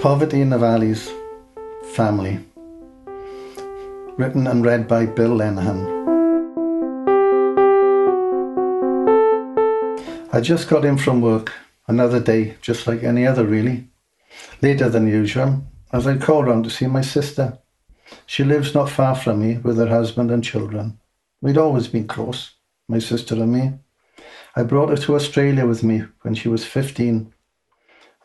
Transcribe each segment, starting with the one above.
Poverty in the Valleys, Family. Written and read by Bill Lenihan. I just got in from work, another day, just like any other really. Later than usual, as I called round to see my sister. She lives not far from me with her husband and children. We'd always been close, my sister and me. I brought her to Australia with me when she was 15.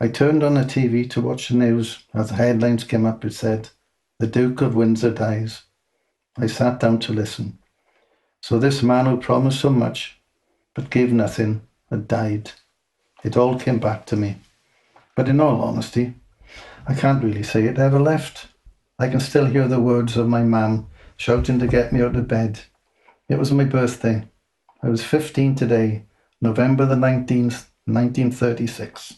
I turned on the TV to watch the news. As the headlines came up, it said, "The Duke of Windsor dies." I sat down to listen. So this man who promised so much, but gave nothing, had died. It all came back to me. But in all honesty, I can't really say it ever left. I can still hear the words of my mum shouting to get me out of bed. It was my birthday. I was 15 today, November the 19th, 1936.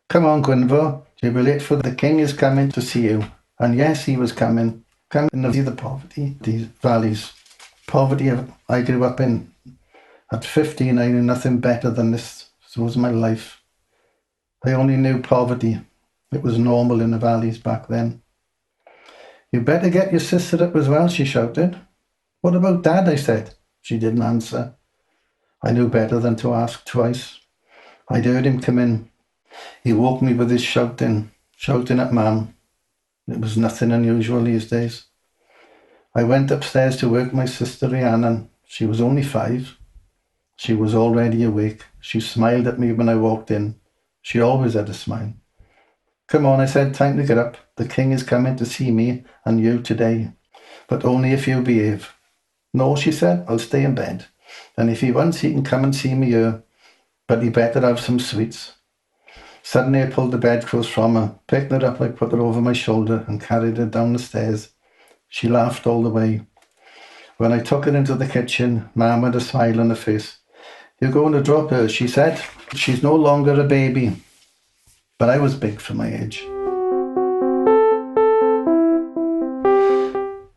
"Come on, Gwynfor, you'll be late for the King is coming to see you." And yes, he was coming to see the poverty, these valleys. Poverty I grew up in. At 15, I knew nothing better than this. This was my life. I only knew poverty. It was normal in the valleys back then. "You better get your sister up as well," she shouted. "What about Dad?" I said. She didn't answer. I knew better than to ask twice. I'd heard him come in. He woke me with his shouting at Mum. It was nothing unusual these days. I went upstairs to wake my sister Rhiannon. She was only 5. She was already awake. She smiled at me when I walked in. She always had a smile. "Come on," I said, "time to get up. The King is coming to see me and you today. But only if you behave." "No," she said, "I'll stay in bed. And if he wants, he can come and see me here. But he better have some sweets." Suddenly I pulled the bedclothes from her, picked her up, I put her over my shoulder and carried her down the stairs. She laughed all the way. When I took her into the kitchen, Mum had a smile on her face. "You're going to drop her," she said. "She's no longer a baby." But I was big for my age.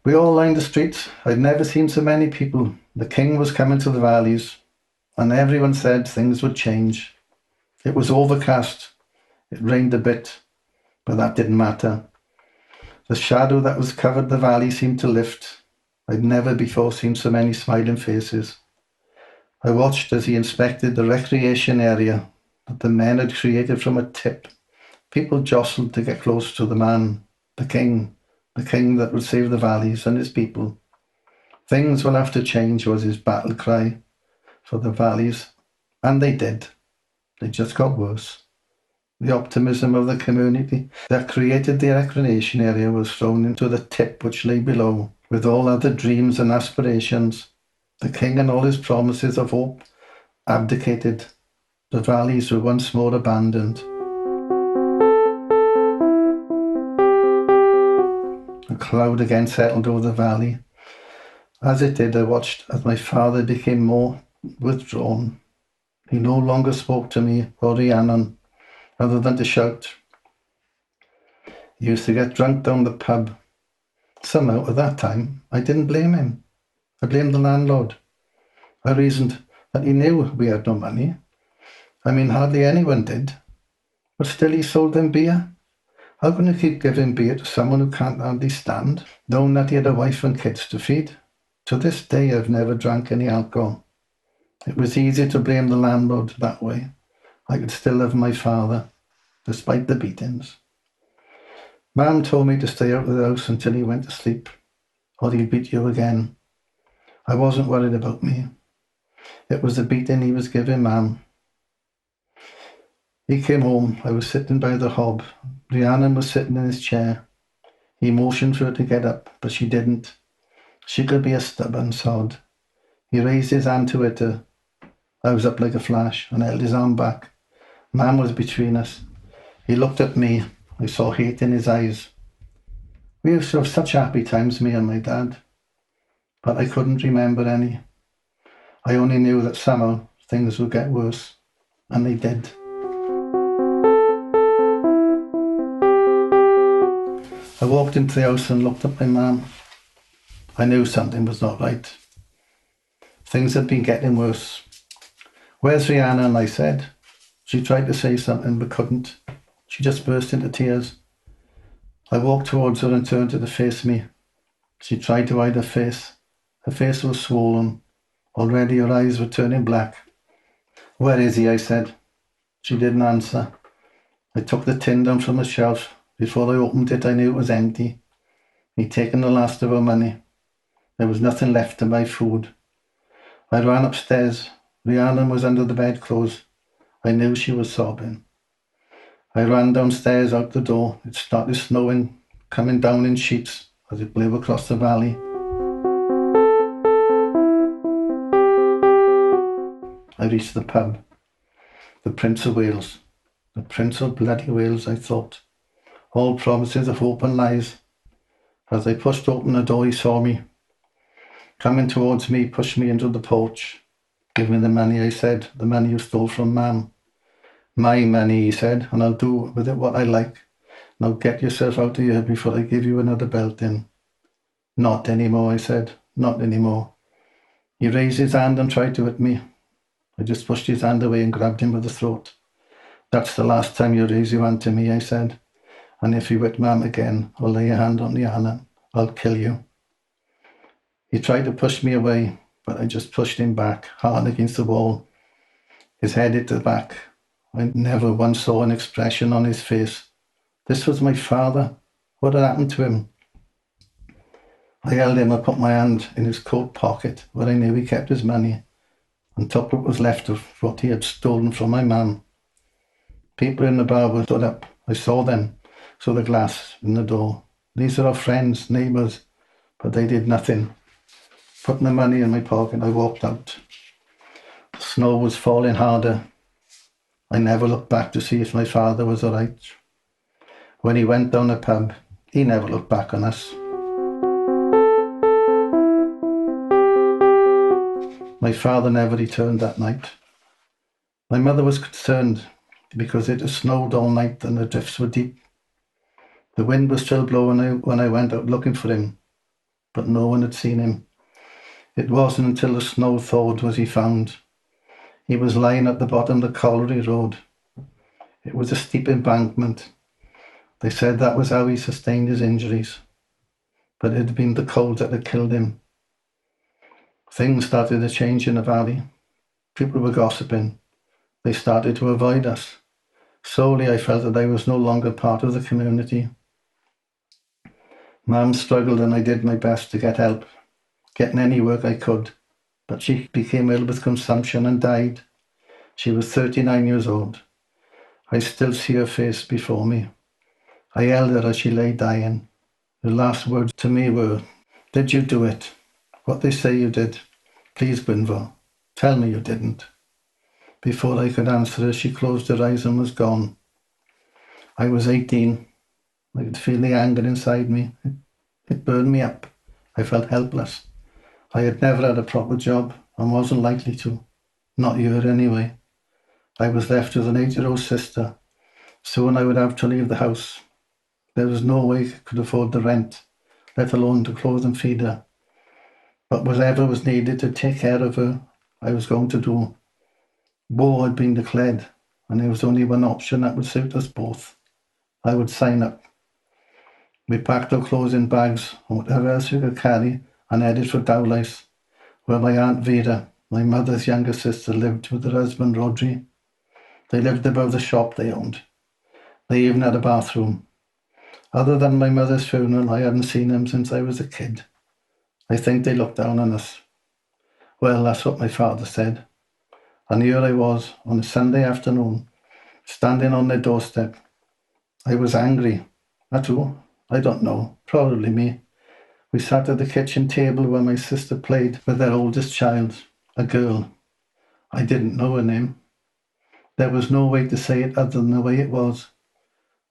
We all lined the streets. I'd never seen so many people. The King was coming to the valleys, and everyone said things would change. It was overcast. It rained a bit, but that didn't matter. The shadow that was covered the valley seemed to lift. I'd never before seen so many smiling faces. I watched as he inspected the recreation area that the men had created from a tip. People jostled to get close to the man, the king that would save the valleys and his people. "Things will have to change," was his battle cry for the valleys. And they did. They just got worse. The optimism of the community that created the recreation area was thrown into the tip which lay below, with all other dreams and aspirations. The King and all his promises of hope abdicated. The valleys were once more abandoned. A cloud again settled over the valley. As it did, I watched as my father became more withdrawn. He no longer spoke to me or Rhiannon, other than to shout. He used to get drunk down the pub. Somehow, at that time, I didn't blame him. I blamed the landlord. I reasoned that he knew we had no money. I mean, hardly anyone did. But still he sold them beer. How can you keep giving beer to someone who can't hardly stand, knowing that he had a wife and kids to feed? To this day, I've never drank any alcohol. It was easy to blame the landlord that way. I could still love my father, despite the beatings. Mum told me to stay out of the house until he went to sleep, or he'd beat you again. I wasn't worried about me. It was the beating he was giving Mum. He came home. I was sitting by the hob. Rhiannon was sitting in his chair. He motioned for her to get up, but she didn't. She could be a stubborn sod. He raised his hand to hit her. I was up like a flash and held his arm back. Mum was between us. He looked at me. I saw hate in his eyes. We used to have such happy times, me and my dad. But I couldn't remember any. I only knew that somehow things would get worse. And they did. I walked into the house and looked at my mum. I knew something was not right. Things had been getting worse. "Where's Rhiannon?" I said. She tried to say something but couldn't. She just burst into tears. I walked towards her and turned her to face me. She tried to hide her face. Her face was swollen. Already her eyes were turning black. "Where is he?" I said. She didn't answer. I took the tin down from the shelf. Before I opened it, I knew it was empty. He'd taken the last of her money. There was nothing left to buy food. I ran upstairs. Rhiannon was under the bedclothes. I knew she was sobbing. I ran downstairs out the door. It started snowing, coming down in sheets as it blew across the valley. I reached the pub. The Prince of Wales. The Prince of bloody Wales, I thought. All promises of hope and lies. As I pushed open the door, he saw me. Coming towards me, pushed me into the porch. "Give me the money," I said. "The money you stole from Mam." "My money," he said, "and I'll do with it what I like. Now get yourself out of here before I give you another belting." "Not anymore," I said. "Not anymore." He raised his hand and tried to hit me. I just pushed his hand away and grabbed him by the throat. "That's the last time you raise your hand to me," I said. "And if you hit Mam again, or lay your hand on Rhiannon, I'll kill you." He tried to push me away, but I just pushed him back, hard against the wall. His head hit the back. I never once saw an expression on his face. This was my father. What had happened to him? I held him and put my hand in his coat pocket where I knew he kept his money and took what was left of what he had stolen from my mum. People in the bar were stood up. I saw them through the glass in the door. These are our friends, neighbours, but they did nothing. Putting the money in my pocket, I walked out. The snow was falling harder. I never looked back to see if my father was all right. When he went down the pub, he never looked back on us. My father never returned that night. My mother was concerned because it had snowed all night and the drifts were deep. The wind was still blowing when I went out looking for him, but no one had seen him. It wasn't until the snow thawed was he found. He was lying at the bottom of the colliery road. It was a steep embankment. They said that was how he sustained his injuries, but it had been the cold that had killed him. Things started to change in the valley. People were gossiping. They started to avoid us. Slowly I felt that I was no longer part of the community. Mum struggled and I did my best to get help, getting any work I could, but she became ill with consumption and died. She was 39 years old. I still see her face before me. I held her as she lay dying. Her last words to me were, "Did you do it? What they say you did? Please, Gwynfor, tell me you didn't." Before I could answer her, she closed her eyes and was gone. I was 18. I could feel the anger inside me. It burned me up. I felt helpless. I had never had a proper job and wasn't likely to. Not here anyway. I was left with an 8-year-old sister. Soon I would have to leave the house. There was no way I could afford the rent, let alone to clothe and feed her. But whatever was needed to take care of her, I was going to do. War had been declared, and there was only one option that would suit us both. I would sign up. We packed our clothes in bags and whatever else we could carry and headed for Dowlais, where my Aunt Vera, my mother's younger sister, lived with her husband Rodri. They lived above the shop they owned. They even had a bathroom. Other than my mother's funeral, I hadn't seen them since I was a kid. I think they looked down on us. Well, that's what my father said. And here I was on a Sunday afternoon, standing on their doorstep. I was angry. At who? I don't know. Probably me. We sat at the kitchen table where my sister played with their oldest child, a girl. I didn't know her name. There was no way to say it other than the way it was.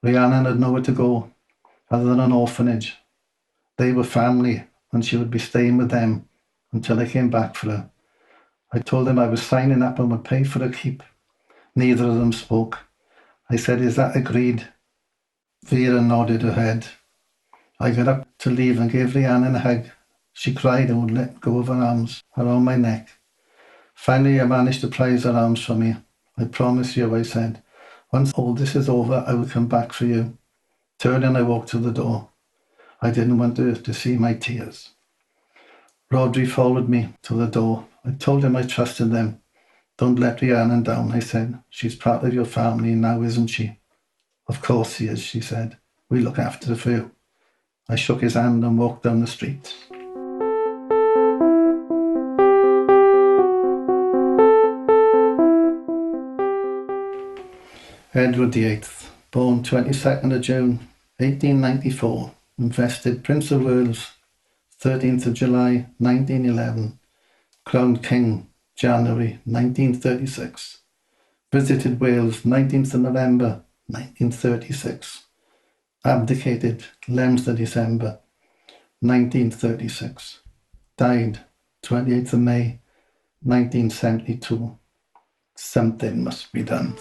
Rhiannon had nowhere to go, other than an orphanage. They were family, and she would be staying with them until I came back for her. I told them I was signing up and would pay for her keep. Neither of them spoke. I said, "Is that agreed?" Vera nodded her head. I got up to leave and gave Rhiannon a hug. She cried and would let go of her arms around my neck. Finally, I managed to prise her arms from me. "I promise you," I said, "once all this is over, I will come back for you." Turning, I walked to the door. I didn't want her to see my tears. Rodri followed me to the door. I told him I trusted them. Don't let Rhiannon down, I said. She's part of your family now, isn't she? Of course she is, she said. We look after her for you. I shook his hand and walked down the street. Edward VIII, born 22nd of June 1894, invested Prince of Wales 13th of July 1911, crowned King January 1936, visited Wales 19th of November 1936, abdicated 11th of December 1936, died 28th of May 1972. Something must be done.